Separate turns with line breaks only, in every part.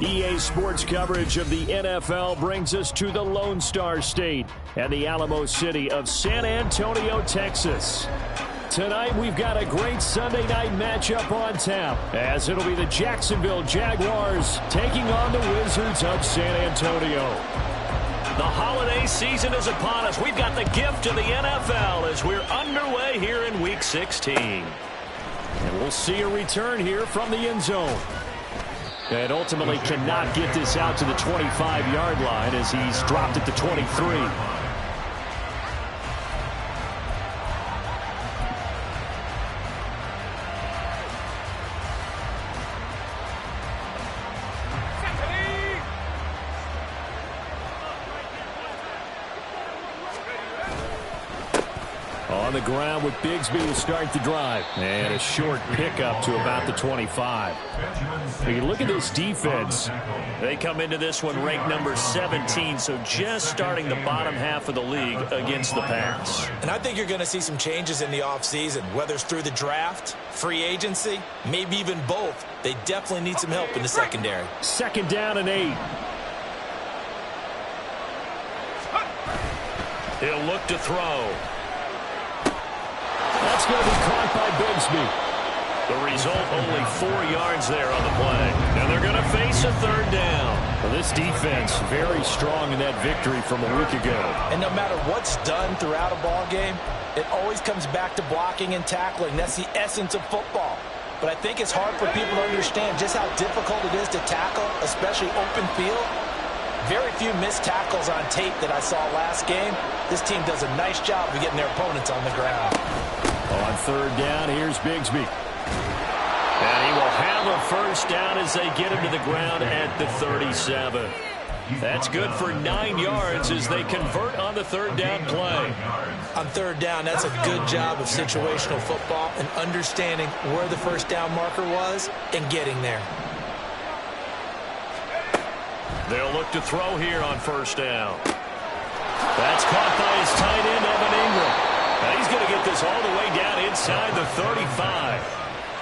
EA Sports coverage of the NFL brings us to the Lone Star State and the Alamo City of San Antonio, Texas. Tonight, we've got a great Sunday night matchup on tap, as it'll be the Jacksonville Jaguars taking on the Wizards of San Antonio.
The holiday season is upon us. We've got the gift of the NFL as we're underway here in Week 16.
And we'll see a return here from the end zone. And ultimately cannot get this out to the 25-yard line as he's dropped at the 23. On the ground with Bigsby to start the drive. And a short pickup to about the 25. You look at this defense.
They come into this one ranked number 17, so just starting the bottom half of the league against the pass.
And I think you're going to see some changes in the offseason, whether it's through the draft, free agency, maybe even both. They definitely need some help in the secondary.
2nd down and 8.
He'll look to throw.
That's going to be caught by Bigsby.
The result, only 4 yards there on the play. And they're going to face a 3rd down.
Well, this defense very strong in that victory from a week ago.
And no matter what's done throughout a ball game, it always comes back to blocking and tackling. That's the essence of football. But I think it's hard for people to understand just how difficult it is to tackle, especially open field. Very few missed tackles on tape that I saw last game. This team does a nice job of getting their opponents on the ground.
On 3rd down, here's Bigsby.
And he will have a 1st down as they get him to the ground at the 37. That's good for 9 yards as they convert on the 3rd down play.
On 3rd down, that's a good job of situational football and understanding where the 1st down marker was and getting there.
They'll look to throw here on 1st down. That's caught by his tight end, Evan Ingram. Now he's going to get this all the way down inside the 35.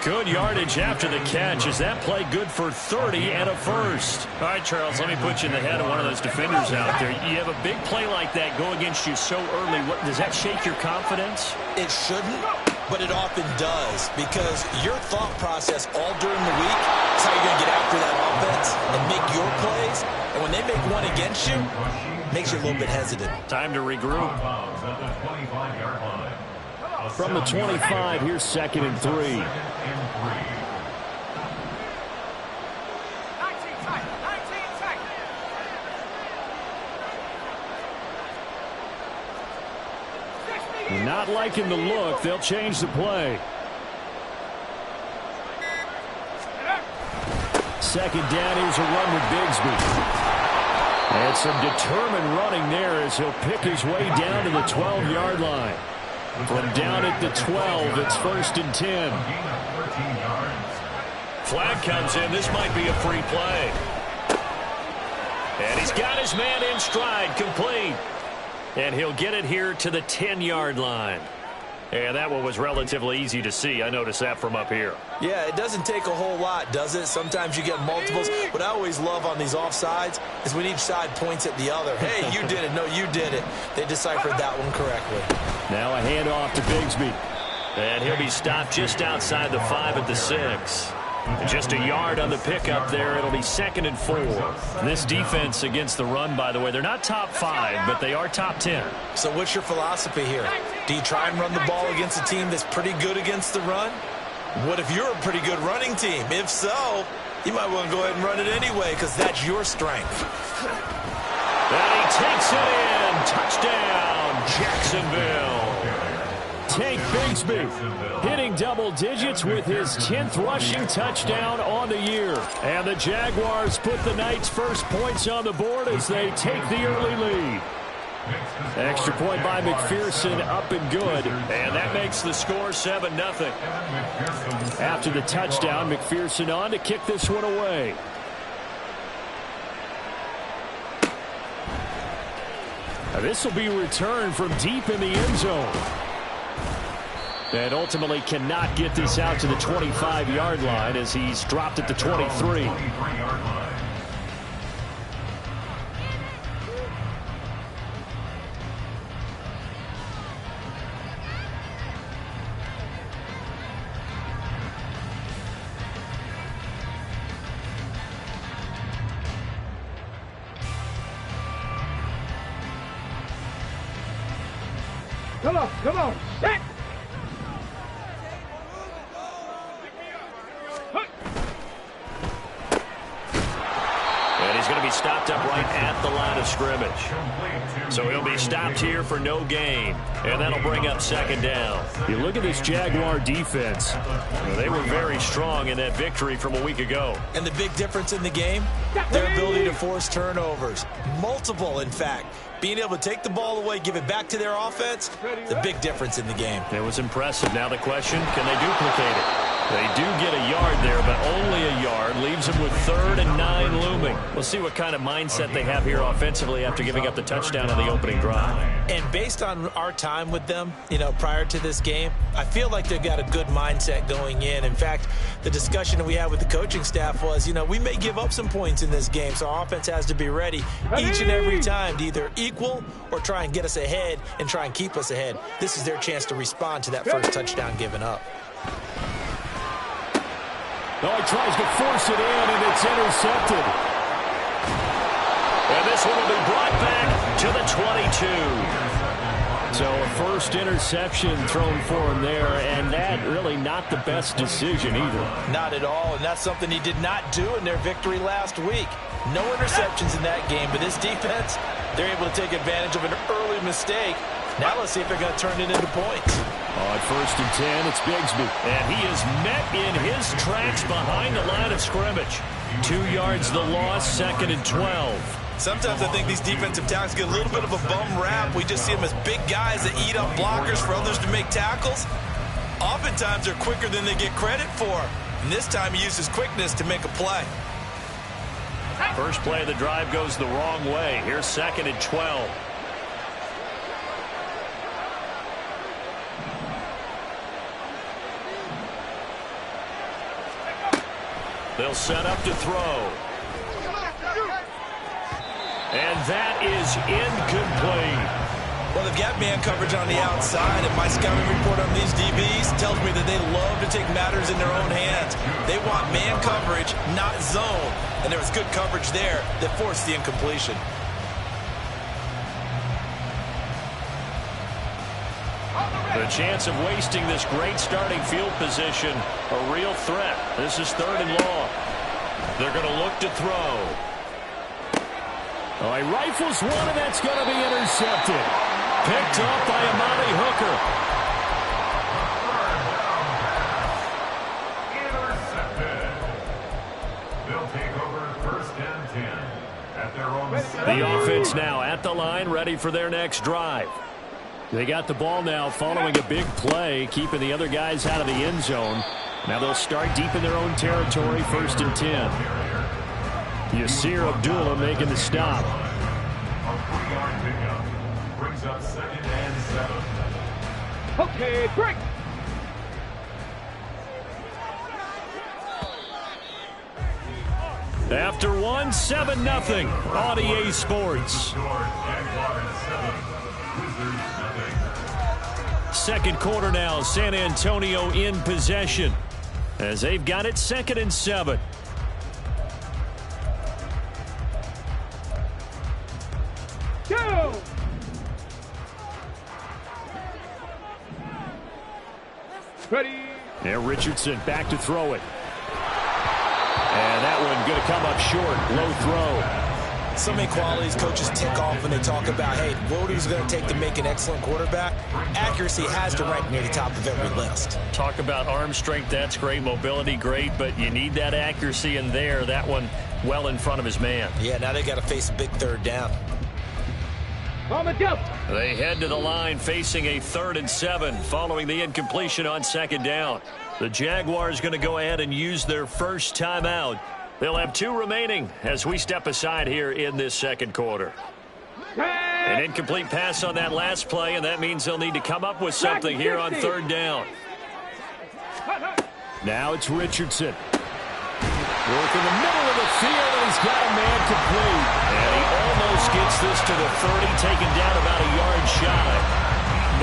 Good yardage after the catch. Is that play good for 30 and a 1st? All right, Charles, let me put you in the head of one of those defenders out there. You have a big play like that go against you so early. Does that shake your confidence?
It shouldn't, but it often does, because your thought process all during the week is how you're going to get after that offense and make your plays. And when they make one against you, it makes you a little bit hesitant.
Time to regroup.
From the 25, here's 2nd and 3. Not liking the look. They'll change the play. 2nd down. Here's a run with Bigsby. And some determined running there as he'll pick his way down to the 12-yard line. From down at the 12, it's 1st and 10.
Flag comes in. This might be a free play. And he's got his man in stride, complete. And he'll get it here to the 10-yard line. And that one was relatively easy to see. I noticed that from up here.
Yeah, it doesn't take a whole lot, does it? Sometimes you get multiples. What I always love on these offsides is when each side points at the other. Hey, you did it. No, you did it. They deciphered that one correctly.
Now a handoff to Bigsby.
And he'll be stopped just outside the 5 at the 6. Just a yard on the pickup there. It'll be 2nd and 4. This defense against the run, by the way, they're not top 5, but they are top 10.
So what's your philosophy here? Do you try and run the ball against a team that's pretty good against the run? What if you're a pretty good running team? If so, you might want to go ahead and run it anyway because that's your strength.
And he takes it in. Touchdown, Jacksonville.
Tank Bigsby hitting double digits with his 10th rushing touchdown on the year. And the Jaguars put the night's first points on the board as they take the early lead. Extra point by McPherson, up and good.
And that makes the score 7-0.
After the touchdown, McPherson on to kick this one away. Now this will be returned from deep in the end zone. And ultimately cannot get this out to the 25-yard line as he's dropped at the 23.
Come on. Hit.
And he's going to be stopped up right at the line of scrimmage. So he'll be stopped here for no gain. And that'll bring up second down.
You look at this Jaguar defense. They were very strong in that victory from a week ago.
And the big difference in the game, their ability to force turnovers. Multiple, in fact. Being able to take the ball away, give it back to their offense, the big difference in the game.
It was impressive. Now the question, can they duplicate it? They do get a yard there, but only a yard. Leaves them with 3rd and 9 looming. We'll see what kind of mindset they have here offensively after giving up the touchdown on the opening drive.
And based on our time with them, prior to this game, I feel like they've got a good mindset going in. In fact, the discussion that we had with the coaching staff was, we may give up some points in this game, so our offense has to be ready each and every time to either equal or try and get us ahead and try and keep us ahead. This is their chance to respond to that first touchdown given up.
Oh, he tries to force it in, and it's intercepted.
And this one will be brought back to the 22.
So a first interception thrown for him there, and that really not the best decision either.
Not at all, and that's something he did not do in their victory last week. No interceptions in that game, but this defense, they're able to take advantage of an early mistake. Now let's see if they're going to turn it into points.
At 1st and 10, it's Bigsby.
And he is met in his tracks behind the line of scrimmage. 2 yards the loss, 2nd and 12.
Sometimes I think these defensive tackles get a little bit of a bum rap. We just see them as big guys that eat up blockers for others to make tackles. Oftentimes they're quicker than they get credit for. And this time he uses quickness to make a play.
First play of the drive goes the wrong way. Here's 2nd and 12. They'll set up to throw. And that is incomplete.
Well, they've got man coverage on the outside, and my scouting report on these DBs tells me that they love to take matters in their own hands. They want man coverage, not zone. And there was good coverage there that forced the incompletion.
The chance of wasting this great starting field position, a real threat. This is 3rd and long. They're going to look to throw.
Oh, he rifles one, and that's going to be intercepted. Picked up by Amani Hooker.
Intercepted. They'll take over 1st and 10 at their own side.
The offense now at the line, ready for their next drive. They got the ball now following a big play, keeping the other guys out of the end zone. Now they'll start deep in their own territory, 1st and 10. Yasir Abdullah making the stop.
A 3-yard pickup brings up 2nd and 7.
Okay, break.
After 7-0 on EA Sports. Second quarter now, San Antonio in possession as they've got it 2nd and 7.
Go! Ready.
There, Richardson back to throw it. And that one going to come up short. Low throw.
So many qualities coaches tick off when they talk about, hey, what is it going to take to make an excellent quarterback? Accuracy has to rank near the top of every list.
Talk about arm strength, that's great. Mobility, great, but you need that accuracy in there. That one well in front of his man.
Yeah, now they got to face a big 3rd down.
On the jump.
They head to the line facing a 3rd and 7 following the incompletion on 2nd down. The Jaguars going to go ahead and use their first timeout. They'll have 2 remaining as we step aside here in this 2nd quarter. An incomplete pass on that last play, and that means they'll need to come up with something here on 3rd down.
Now it's Richardson. Work in the middle of the field, and he's got a man complete.
And he almost gets this to the 30, taken down about a yard shy.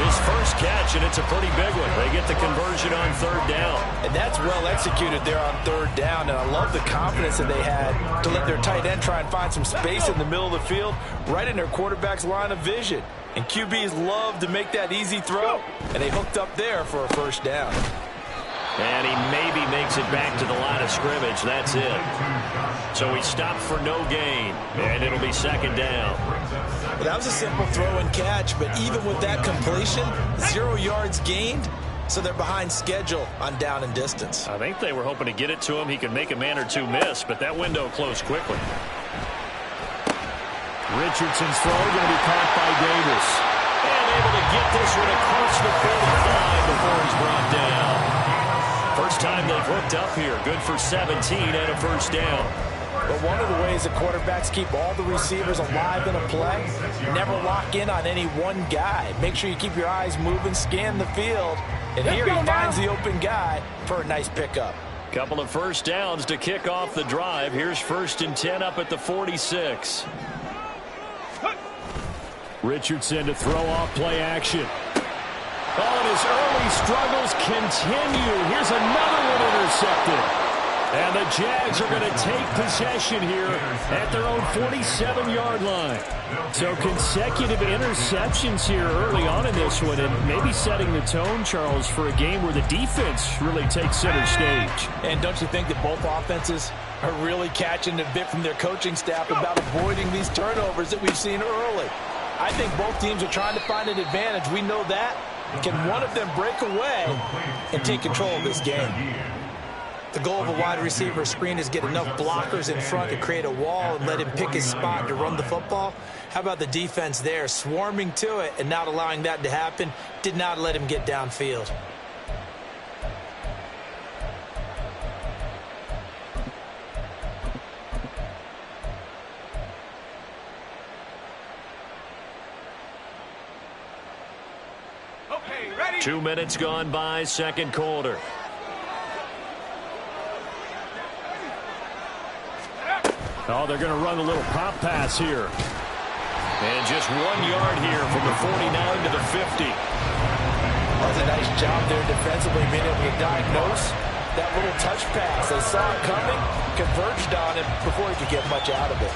His first catch, and it's a pretty big one. They get the conversion on third down.
And that's well executed there on third down, and I love the confidence that they had to let their tight end try and find some space in the middle of the field, right in their quarterback's line of vision. And QBs love to make that easy throw, and they hooked up there for a first down.
And he maybe makes it back to the line of scrimmage. That's it. So he stopped for no gain, and it'll be second down.
Well, that was a simple throw and catch, but even with that completion, 0 yards gained, so they're behind schedule on down and distance.
I think they were hoping to get it to him. He could make a man or two miss, but that window closed quickly.
Richardson's throw going to be caught by Davis.
And able to get this one across the 45 before he's brought down. First time they've hooked up here. Good for 17 and a first down.
But one of the ways the quarterbacks keep all the receivers alive in a play, never lock in on any one guy. Make sure you keep your eyes moving, scan the field. And here he finds the open guy for a nice pickup.
Couple of first downs to kick off the drive. Here's 1st and 10 up at the 46.
Richardson to throw off play action. Oh, and his early struggles continue. Here's another one intercepted. And the Jags are going to take possession here at their own 47-yard line. So consecutive interceptions here early on in this one, and maybe setting the tone, Charles, for a game where the defense really takes center stage.
And don't you think that both offenses are really catching the bit from their coaching staff about avoiding these turnovers that we've seen early? I think both teams are trying to find an advantage. We know that. Can one of them break away and take control of this game? The goal of a wide receiver screen is get enough blockers in front to create a wall and let him pick his spot to run the football. How about the defense there, swarming to it and not allowing that to happen? Did not let him get downfield.
Okay, ready?
2 minutes gone by, second quarter.
Oh, they're going to run a little pop pass here.
And just 1 yard here from the 49 to the 50.
That's a nice job there defensively, being able to diagnose that little touch pass. They saw it coming, converged on it before he could get much out of it.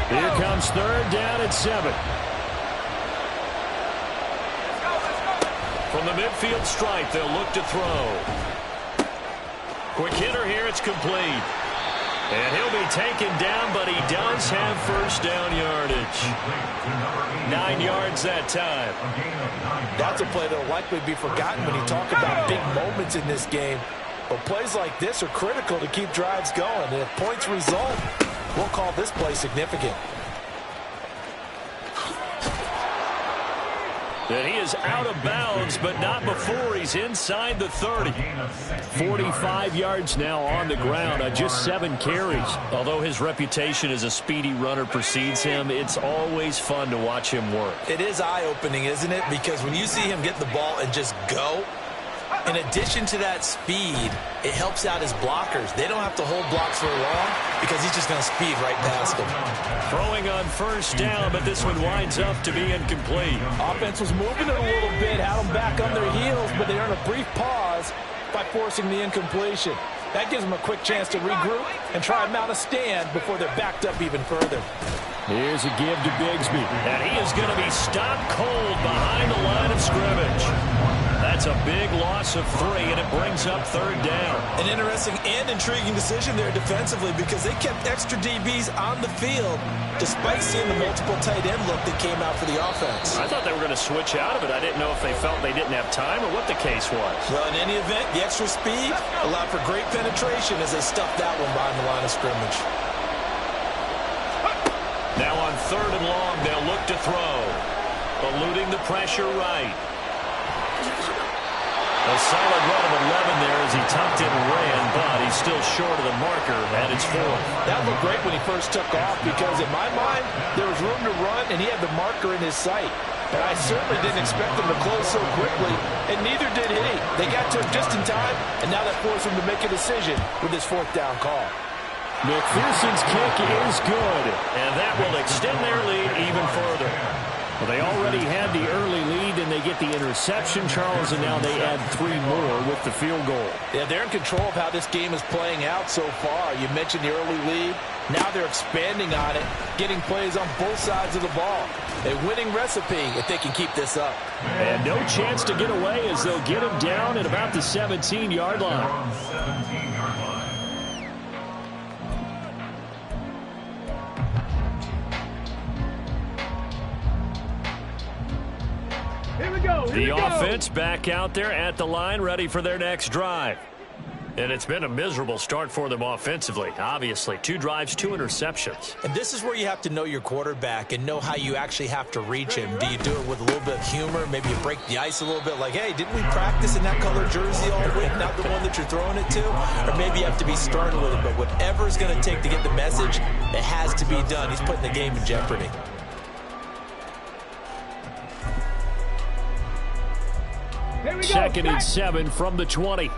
Here comes third down at 7.
From the midfield stripe, they'll look to throw. Quick hitter here, it's complete. And he'll be taken down, but he does have first down yardage. 9 yards that time.
That's a play that will likely be forgotten when you talk about big moments in this game. But plays like this are critical to keep drives going. And if points result, we'll call this play significant.
And he is out of bounds, but not before he's inside the 30.
45 yards now on the ground on just 7 carries.
Although his reputation as a speedy runner precedes him, it's always fun to watch him work.
It is eye-opening, isn't it? Because when you see him get the ball and just go, in addition to that speed, it helps out his blockers. They don't have to hold blocks for long because he's just going to speed right past them.
Throwing on first down, but this one winds up to be incomplete.
Offense was moving it a little bit, had them back on their heels, but they earned a brief pause by forcing the incompletion. That gives them a quick chance to regroup and try and mount a stand before they're backed up even further.
Here's a give to Bigsby.
And he is going to be stopped cold behind the line of scrimmage. That's a big loss of 3, and it brings up third down.
An interesting and intriguing decision there defensively because they kept extra DBs on the field despite seeing the multiple tight end look that came out for the offense.
I thought they were going to switch out of it. I didn't know if they felt they didn't have time or what the case was.
Well, in any event, the extra speed allowed for great penetration as they stuffed that one behind the line of scrimmage.
Now on third and long, they'll look to throw. Eluding the pressure right. A solid run of 11 there as he tucked it and ran, but he's still short of the marker, and it's 4.
That looked great when he first took off because, in my mind, there was room to run, and he had the marker in his sight. But I certainly didn't expect him to close so quickly, and neither did he. They got to him just in time, and now that forced him to make a decision with his 4th down call.
McPherson's kick is good.
And that will extend their lead even further.
Well, they already had the early lead, and they get the interception, Charles, and now they add 3 more with the field goal.
Yeah, they're in control of how this game is playing out so far. You mentioned the early lead. Now they're expanding on it, getting plays on both sides of the ball. A winning recipe if they can keep this up.
And no chance to get away as they'll get him down at about the 17-yard line.
17-yard line.
The offense back out there at the line, ready for their next drive. And it's been a miserable start for them offensively. Obviously, 2 drives, 2 interceptions.
And this is where you have to know your quarterback and know how you actually have to reach him. Do you do it with a little bit of humor? Maybe you break the ice a little bit like, hey, didn't we practice in that color jersey all week, not the one that you're throwing it to? Or maybe you have to be stern with it. But whatever it's going to take to get the message, it has to be done. He's putting the game in jeopardy.
Second and 7 from the 20.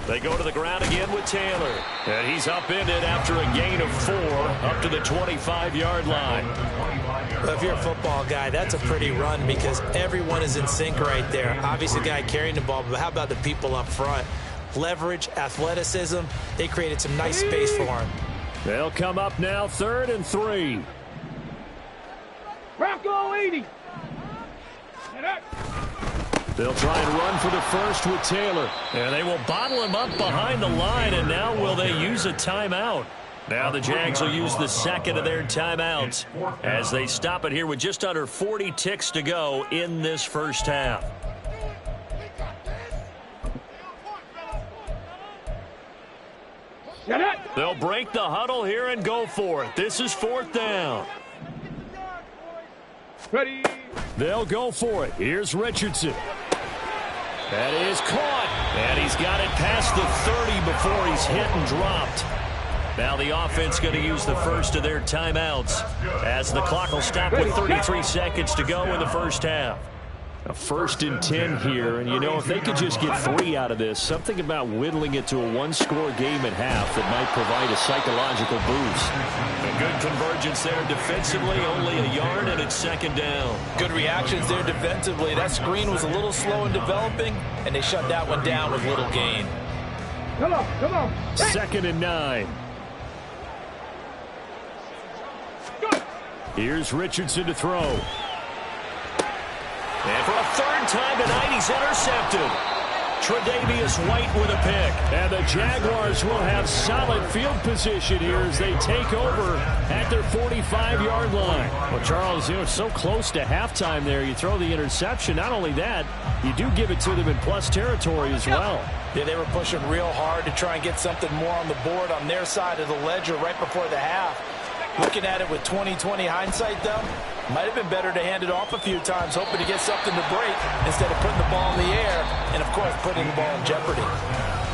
They go to the ground again with Taylor. And he's upended after a gain of 4 up to the 25-yard line.
Well, if you're a football guy, that's a pretty run because everyone is in sync right there. Obviously, the guy carrying the ball, but how about the people up front? Leverage, athleticism, they created some nice space for him.
They'll come up now, 3rd and 3.
Bronco 80.
They'll try and run for the first with Taylor.
And they will bottle him up behind the line, and now will they use a timeout? Now the Jags will use the second of their timeouts as they stop it here with just under 40 ticks to go in this first half. They'll break the huddle here and go for it. This is 4th down.
Ready.
They'll go for it. Here's Richardson. That is caught.
And he's got it past the 30 before he's hit and dropped. Now the offense going to use the first of their timeouts as the clock will stop with 33 seconds to go in the first half.
A 1st and 10 here, and you know, if they could just get 3 out of this, something about whittling it to a 1-score game at half that might provide a psychological boost.
A good convergence there defensively, only a yard, and it's 2nd down.
Good reactions there defensively. That screen was a little slow in developing, and they shut that one down with little gain.
Come on, come on.
2nd and 9. Here's Richardson to throw.
And for a 3rd time tonight, he's intercepted. Tre'Davious White with a pick.
And the Jaguars will have solid field position here as they take over at their 45-yard line. Well, Charles, you know, it's so close to halftime there. You throw the interception. Not only that, you do give it to them in plus territory as well.
Yeah, they were pushing real hard to try and get something more on the board on their side of the ledger right before the half. Looking at it with 20/20 hindsight, though, might have been better to hand it off a few times, hoping to get something to break instead of putting the ball in the air and, of course, putting the ball in jeopardy.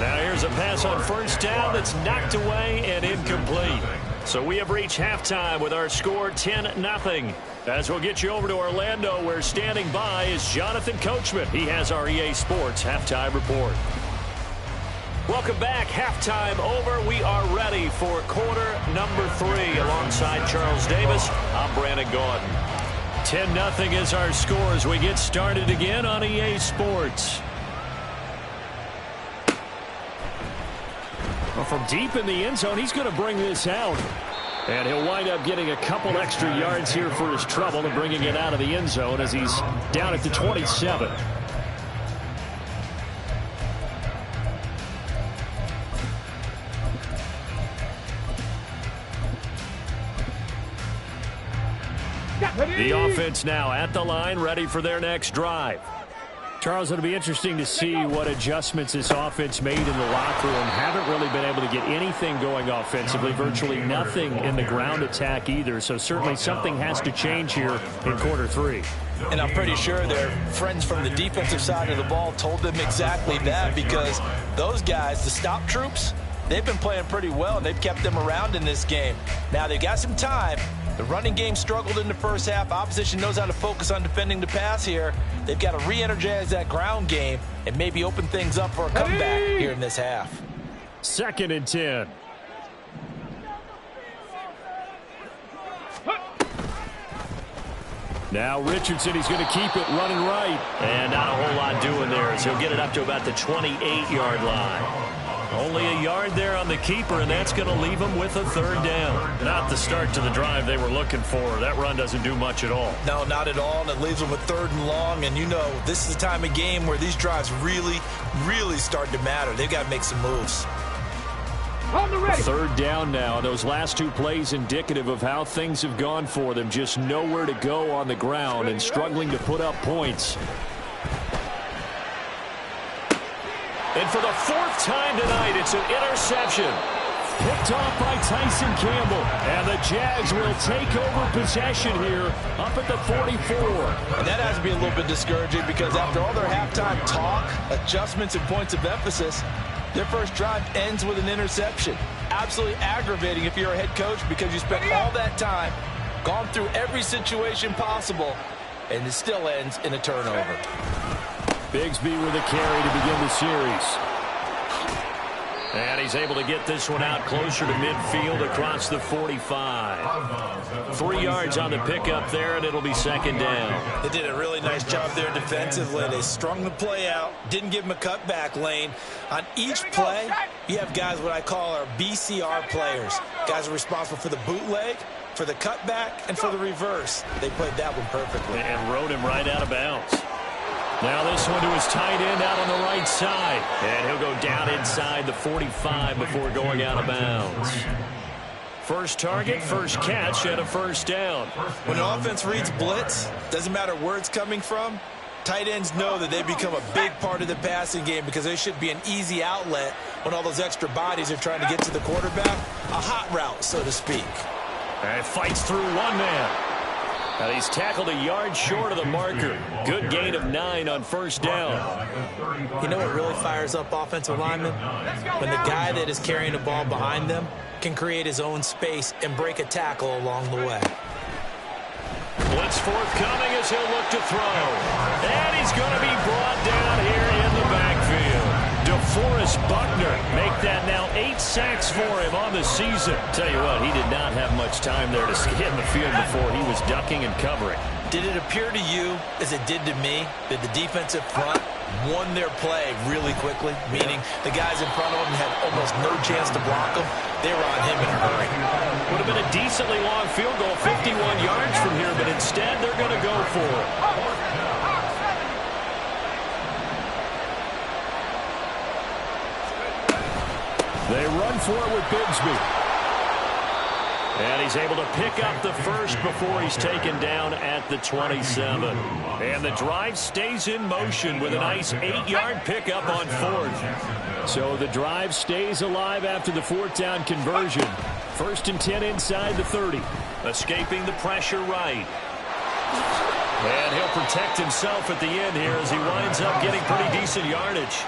Now here's a pass on 1st down that's knocked away and incomplete. So we have reached halftime with our score 10-0. As we'll get you over to Orlando, where standing by is Jonathan Coachman. He has our EA Sports Halftime Report. Welcome back. Halftime over. We are ready for quarter number 3. Alongside Charles Davis, I'm Brandon Gaudin. 10-0 is our score as we get started again on EA Sports.
Well, from deep in the end zone, he's going to bring this out. And he'll wind up getting a couple extra yards here for his trouble and bringing it out of the end zone as he's down at the 27. The offense now at the line, ready for their next drive. Charles, it'll be interesting to see what adjustments this offense made in the locker room. Haven't really been able to get anything going offensively, virtually nothing in the ground attack either. So certainly something has to change here in quarter 3.
And I'm pretty sure their friends from the defensive side of the ball told them exactly that, because those guys, the stop troops, they've been playing pretty well, and they've kept them around in this game. Now, they've got some time, The running game struggled in the first half. Opposition knows how to focus on defending the pass here. They've got to re-energize that ground game and maybe open things up for a comeback here in this half.
2nd and 10. Now Richardson, he's going to keep it running right.
And not a whole lot doing there as he'll get it up to about the 28-yard line. Only a yard there on the keeper, and that's going to leave him with a 3rd down. Not the start to the drive they were looking for. That run doesn't do much at all.
No, not at all, and it leaves them with 3rd and long. And you know, this is the time of game where these drives really, really start to matter. They've got to make some moves.
On the ready.
3rd down now. Those last 2 plays indicative of how things have gone for them. Just nowhere to go on the ground and struggling to put up points.
And for the 4th time tonight, it's an interception.
Picked off by Tyson Campbell. And the Jags will take over possession here up at the 44.
And that has to be a little bit discouraging because after all their halftime talk, adjustments, and points of emphasis, their first drive ends with an interception. Absolutely aggravating if you're a head coach because you spent all that time, gone through every situation possible, and it still ends in a turnover.
Bigsby with a carry to begin the series.
And he's able to get this one out closer to midfield across the 45. 3 yards on the pickup there, and it'll be 2nd down.
They did a really nice job there defensively. They strung the play out, didn't give him a cutback lane. On each play, you have guys what I call our BCR players. Guys are responsible for the bootleg, for the cutback, and for the reverse. They played that one perfectly.
And rode him right out of bounds. Now this one to his tight end out on the right side. And he'll go down inside the 45 before going out of bounds. First target, first catch, and a 1st down.
When an offense reads blitz, doesn't matter where it's coming from, tight ends know that they become a big part of the passing game because they should be an easy outlet when all those extra bodies are trying to get to the quarterback. A hot route, so to speak.
And fights through one man. And he's tackled a yard short of the marker. Good gain of 9 on 1st down.
You know what really fires up offensive linemen? When the guy that is carrying the ball behind them can create his own space and break a tackle along the way.
Blitz forthcoming as he'll look to throw. And he's going to be brought down here in the backfield. DeForest Buckner make that now 8 sacks for him on the season. Tell you what, he did not have much time there to scan the field before he was ducking and covering.
Did it appear to you, as it did to me, that the defensive front won their play really quickly? Meaning the guys in front of them had almost no chance to block them. They were on him in a hurry.
Would have been a decently long field goal, 51 yards from here, but instead they're going to go for it.
They run for it with Bigsby.
And he's able to pick up the 1st before he's taken down at the 27. And the drive stays in motion with a nice 8-yard pickup on 4th.
So the drive stays alive after the 4th down conversion. 1st and 10 inside the 30.
Escaping the pressure right. And he'll protect himself at the end here as he winds up getting pretty decent yardage.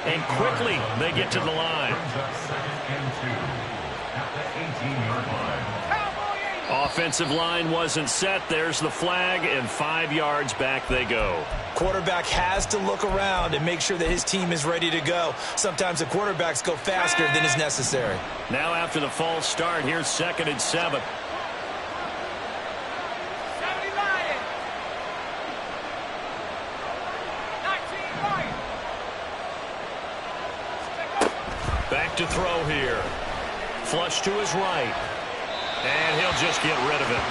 And quickly they get to the line. Offensive line wasn't set. There's the flag, and 5 yards back they go.
Quarterback has to look around and make sure that his team is ready to go. Sometimes the quarterbacks go faster than is necessary.
Now after the false start, here's 2nd and 7. Back to throw here. Flush to his right. And he'll just get rid of it.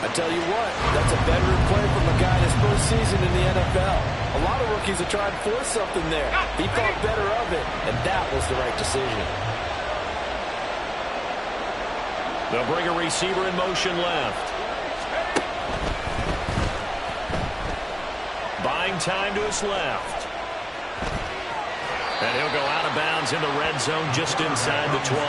I tell you what, that's a veteran play from a guy in his first season in the NFL. A lot of rookies are trying to force something there. He thought better of it, and that was the right decision.
They'll bring a receiver in motion left. Buying time to his left. And he'll go out of bounds in the red zone just inside the 20.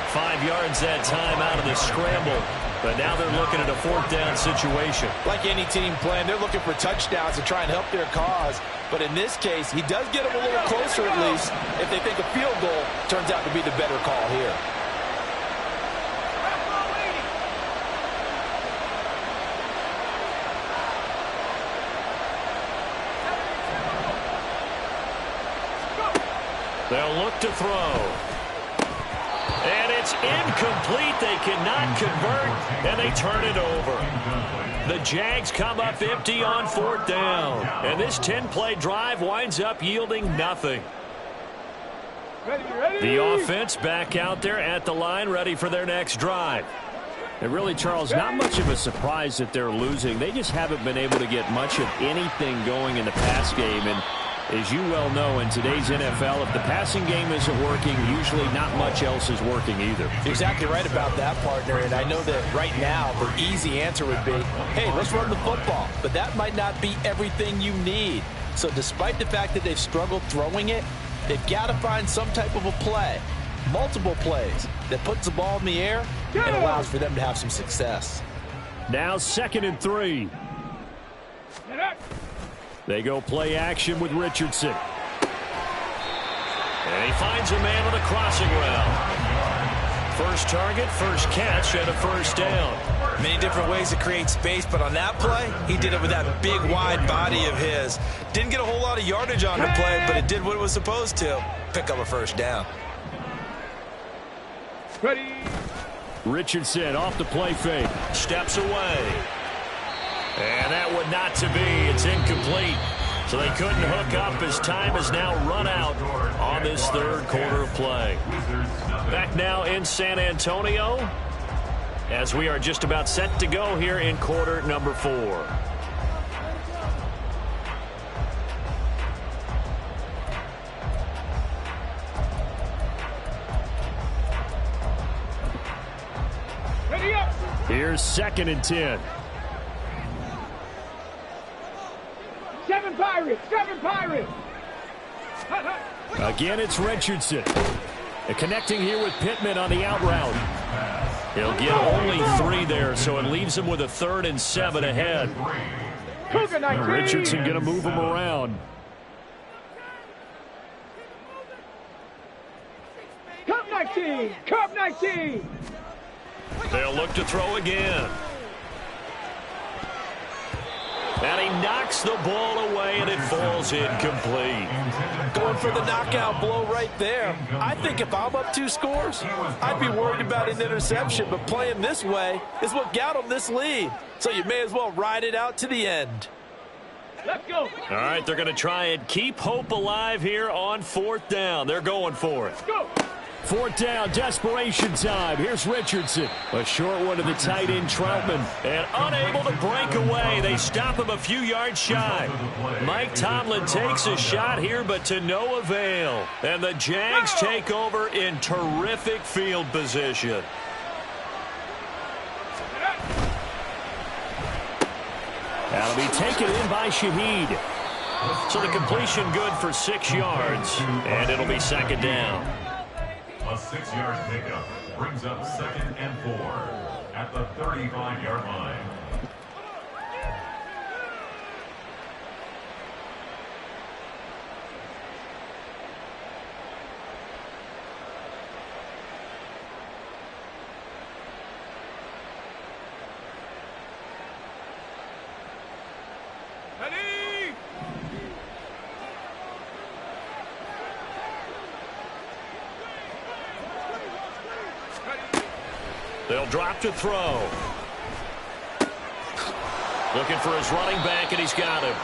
5 yards that time out of the scramble. But now they're looking at a 4th down situation.
Like any team playing, they're looking for touchdowns to try and help their cause. But in this case, he does get them a little closer at least if they think a field goal turns out to be the better call here.
They'll look to throw. And it's incomplete. They cannot convert, and they turn it over. The Jags come up empty on 4th down. And this 10-play drive winds up yielding nothing. The offense back out there at the line, ready for their next drive. And really, Charles, not much of a surprise that they're losing. They just haven't been able to get much of anything going in the pass game. And as you well know, in today's NFL, if the passing game isn't working, usually not much else is working either.
You're exactly right about that, partner. And I know that right now the easy answer would be, hey, let's run the football. But that might not be everything you need. So despite the fact that they've struggled throwing it, they've got to find some type of a play, multiple plays, that puts the ball in the air and allows for them to have some success.
Now 2nd and 3. They go play action with Richardson.
And he finds a man on the crossing route. First target, first catch, and a first down.
Many different ways to create space, but on that play, he did it with that big, wide body of his. Didn't get a whole lot of yardage on the play, but it did what it was supposed to. Pick up a first down.
Ready.
Richardson off the play fake.
Steps away. And that would not to be. It's incomplete. So they couldn't hook up as time has now run out on this 3rd quarter of play. Back now in San Antonio as we are just about set to go here in quarter number 4.
Here's 2nd and 10.
7 Pirates! 7 Pirates!
Again, it's Richardson. Connecting here with Pittman on the out route. He'll get only 3 there, so it leaves him with a 3rd and 7 ahead. Richardson going to move him around.
Cup 19! Cup 19!
They'll look to throw again. And he knocks the ball away, and it falls incomplete.
Going for the knockout blow right there. I think if I'm up 2 scores, I'd be worried about an interception, but playing this way is what got them this lead. So you may as well ride it out to the end.
Let's go.
All right, they're going to try and keep hope alive here on 4th down. They're going for it.
Go.
4th down, desperation time. Here's Richardson. A short one to the tight end, Troutman.
And unable to break away. They stop him a few yards shy. Mike Tomlin takes a shot here, but to no avail. And the Jags take over in terrific field position.
That'll be taken in by Shaheed.
So the completion good for 6 yards. And it'll be 2nd down.
A 6-yard pickup brings up 2nd and 4 at the 35-yard line.
Ready.
They'll drop to throw. Looking for his running back, and he's got him.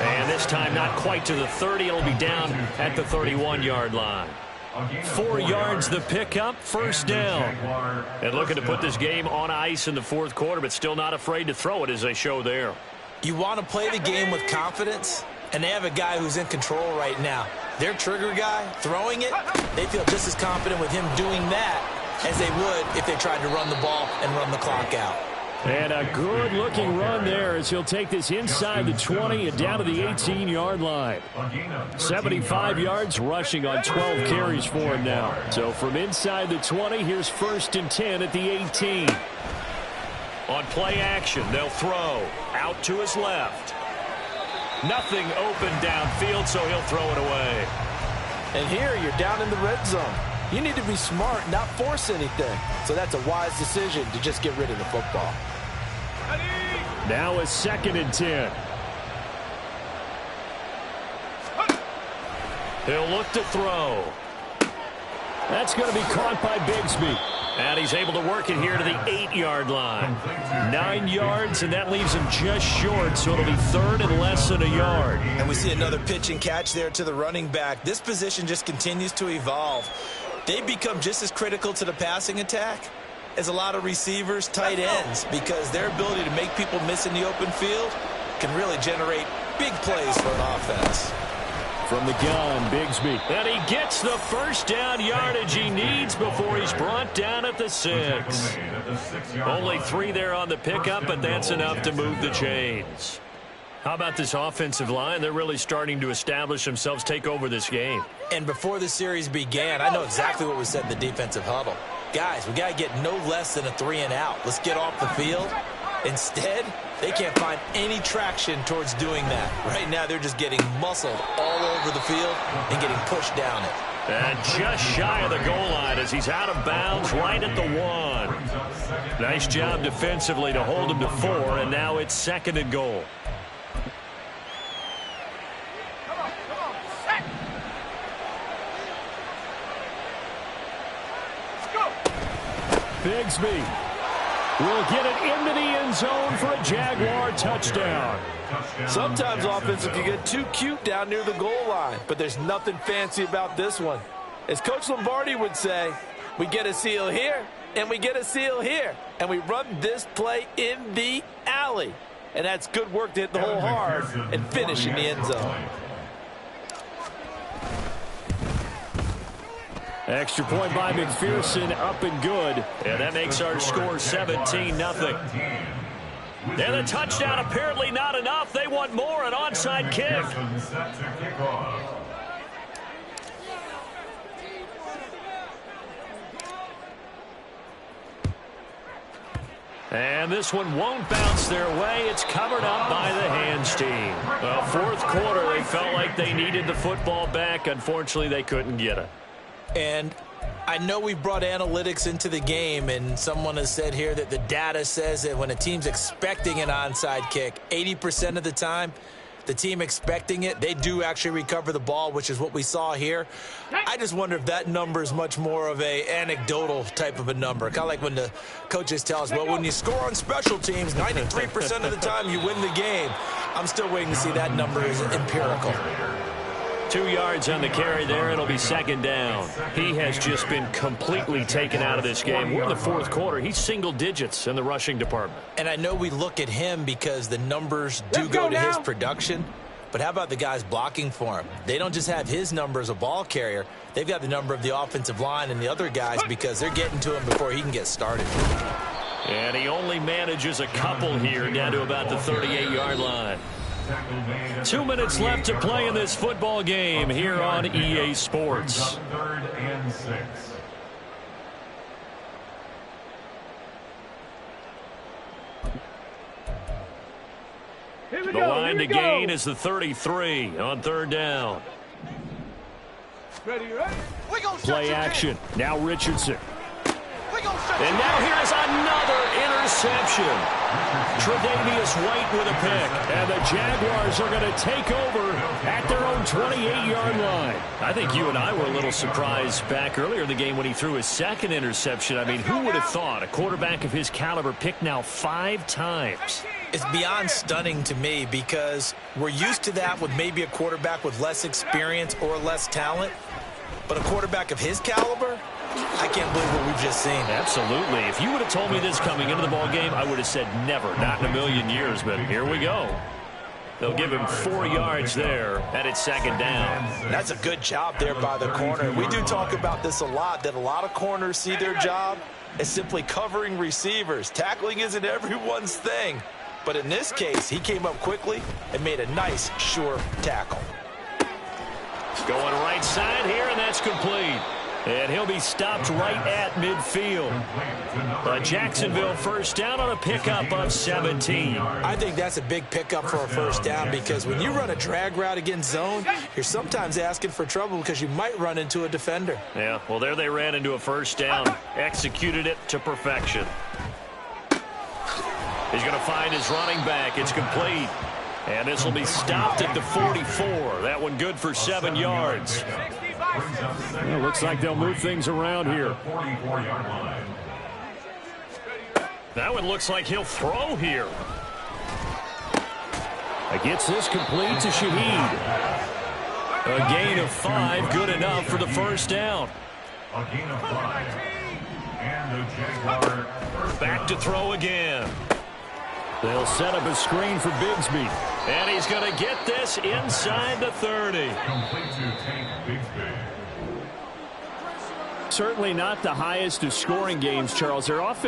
And this time not quite to the 30. It'll be down at the 31-yard line. 4 yards the pickup, first down. And looking to put this game on ice in the 4th quarter, but still not afraid to throw it as they show there.
You want to play the game with confidence, and they have a guy who's in control right now. Their trigger guy, throwing it, they feel just as confident with him doing that as they would if they tried to run the ball and run the clock out.
And a good-looking run there as he'll take this inside the 20 and down to the 18-yard line. 75 yards rushing on 12 carries for him now. So from inside the 20, here's 1st and 10 at the 18.
On play action, they'll throw out to his left. Nothing open downfield, so he'll throw it away.
And here you're down in the red zone. You need to be smart, not force anything. So that's a wise decision to just get rid of the football.
Now a 2nd and 10.
He'll look to throw.
That's going to be caught by Bigsby.
And he's able to work it here to the 8-yard line. 9 yards, and that leaves him just short, so it'll be third and less than a yard.
And we see another pitch and catch there to the running back. This position just continues to evolve. They become just as critical to the passing attack as a lot of receivers, tight ends, because their ability to make people miss in the open field can really generate big plays for an offense.
From the gun, Bigsby.
And he gets the first down yardage he needs before he's brought down at the 6. Only 3 there on the pickup, but that's enough to move the chains. How about this offensive line? They're really starting to establish themselves, take over this game.
And before the series began, I know exactly what was said in the defensive huddle. Guys, we got to get no less than a 3-and-out. Let's get off the field. Instead, they can't find any traction towards doing that. Right now, they're just getting muscled all over the field and getting pushed down it.
And just shy of the goal line as he's out of bounds right at the 1. Nice job defensively to hold him to 4, and now it's 2nd and goal.
Bigsby will get it into the end zone for a Jaguar touchdown.
Sometimes offenses can get too cute down near the goal line, but there's nothing fancy about this one. As Coach Lombardi would say, we get a seal here, and we get a seal here, and we run this play in the alley. And that's good work to hit the hole hard and finish in the end zone.
Extra point by McPherson, up and good.
And that makes our score 17-0. And the touchdown apparently not enough. They want more, an onside kick. And this one won't bounce their way. It's covered up by the hands team. Well, 4th quarter, they felt like they needed the football back. Unfortunately, they couldn't get it.
And I know we brought analytics into the game, and someone has said here that the data says that when a team's expecting an onside kick, 80% of the time, the team expecting it, they do actually recover the ball, which is what we saw here. I just wonder if that number is much more of a anecdotal type of a number. Kind of like when the coaches tell us, well, when you score on special teams, 93% of the time you win the game. I'm still waiting to see that number is empirical.
2 yards on the carry there. It'll be 2nd down. He has just been completely taken out of this game. We're in the 4th quarter. He's single digits in the rushing department.
And I know we look at him because the numbers do go to his production. But how about the guys blocking for him? They don't just have his number as a ball carrier. They've got the number of the offensive line and the other guys because they're getting to him before he can get started.
And he only manages a couple here down to about the 38-yard line. 2 minutes left to play in this football game here on EA Sports.
3rd and 6.
The line to gain is the 33 on 3rd down.
Ready?
Play action. Now Richardson.
And now here's another interception. Tre'Davious White with a pick.
And the Jaguars are going to take over at their own 28-yard line.
I think you and I were a little surprised back earlier in the game when he threw his 2nd interception. I mean, who would have thought a quarterback of his caliber picked now 5 times?
It's beyond stunning to me because we're used to that with maybe a quarterback with less experience or less talent. But a quarterback of his caliber, I can't believe what we've just seen.
Absolutely. If you would have told me this coming into the ball game, I would have said never, not in a million years. But here we go. They'll give him 4 yards there, and it's 2nd down.
That's a good job there by the corner. We do talk about this a lot, that a lot of corners see their job as simply covering receivers. Tackling isn't everyone's thing. But in this case, he came up quickly and made a nice, sure tackle.
Going right side here, and that's complete. And he'll be stopped right at midfield. A Jacksonville first down on a pickup of 17.
I think that's a big pickup for a first down because when you run a drag route against zone, you're sometimes asking for trouble because you might run into a defender.
Yeah, well, there they ran into a first down. Executed it to perfection. He's going to find his running back. It's complete. And this will be stopped at the 44. That one good for 7 yards.
Well, looks like they'll move things around here.
44-yard line.
That one looks like he'll throw here.
Gets this complete to Shaheed.
A gain of 5, good enough for the first down.
A gain of 5. And the Jaguar
Back to throw again.
They'll set up a screen for Bigsby.
And he's going to get this inside the 30.
complete to Tank Bigsby.
Certainly not the highest of scoring games, Charles. Their offense